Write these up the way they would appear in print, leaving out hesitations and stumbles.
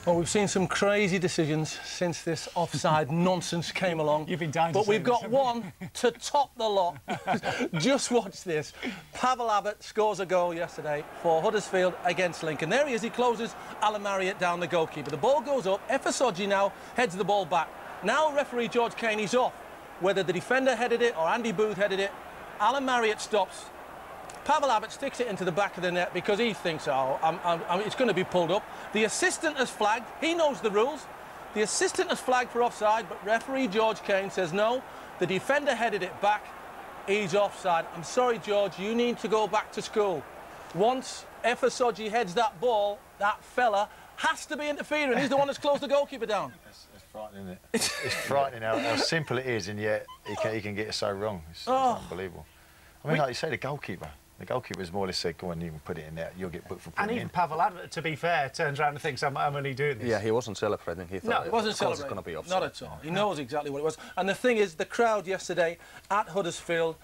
Well, we've seen some crazy decisions since this offside nonsense came along. You've been dying to But we've got this, one to top the lot. Just watch this. Pavel Abbott scores a goal yesterday for Huddersfield against Lincoln. There he is. He closes Alan Marriott down, the goalkeeper. The ball goes up. Efesoglu now heads the ball back. Now referee George Kane is off. Whether the defender headed it or Andy Booth headed it, Alan Marriott stops. Pavel Abbott sticks it into the back of the net because he thinks, oh, it's going to be pulled up. The assistant has flagged. He knows the rules. The assistant has flagged for offside, but referee George Kane says no. The defender headed it back. He's offside. I'm sorry, George, you need to go back to school. Once Efesoglu heads that ball, that fella has to be interfering. He's the one that's closed the goalkeeper down. It's frightening, isn't it? It's frightening how simple it is, and yet he can get it so wrong. It's unbelievable. I mean, like you say, the goalkeeper's more or less said, go on, you can put it in there, you'll get booked for putting it in. And even Pavel Abbott, to be fair, turns around and thinks, I'm only doing this. Yeah, he wasn't celebrating. He thought no, it wasn't celebrating. It's going to be offside. Not at all. He knows exactly what it was. And the thing is, the crowd yesterday at Huddersfield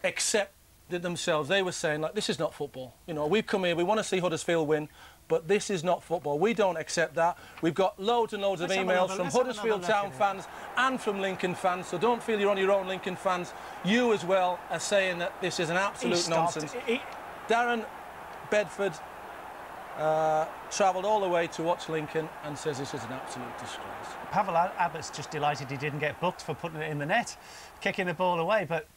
accepted themselves. They were saying, like, this is not football. You know, we've come here, we want to see Huddersfield win, but this is not football. We don't accept that. We've got loads and loads of emails from Huddersfield Town fans and from Lincoln fans, so don't feel you're on your own, Lincoln fans. You as well are saying that this is an absolute nonsense. Darren Bedford travelled all the way to watch Lincoln and says this is an absolute disgrace. Pavel Abbott's just delighted he didn't get booked for putting it in the net, kicking the ball away, but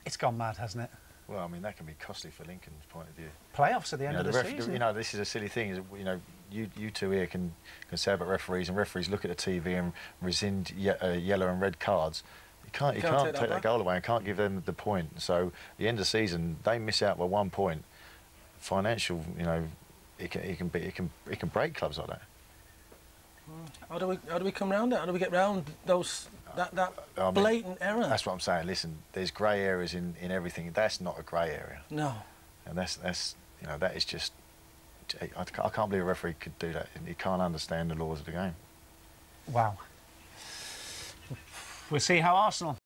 it's gone mad, hasn't it? Well, I mean, that can be costly for Lincoln's point of view. Playoffs at the end of the season. You know, this is a silly thing. You know, you two here can say about referees, and referees look at the TV and rescind yellow and red cards. You can't take that goal away and can't give them the point. So at the end of the season, they miss out by 1 point. Financial, you know, it can break clubs like that. How do we come round it? How do we get round those that blatant error? That's what I'm saying. Listen, there's grey areas in everything. That's not a grey area. No. And that's you know, that is just. I can't believe a referee could do that. He can't understand the laws of the game. Wow. We'll see how Arsenal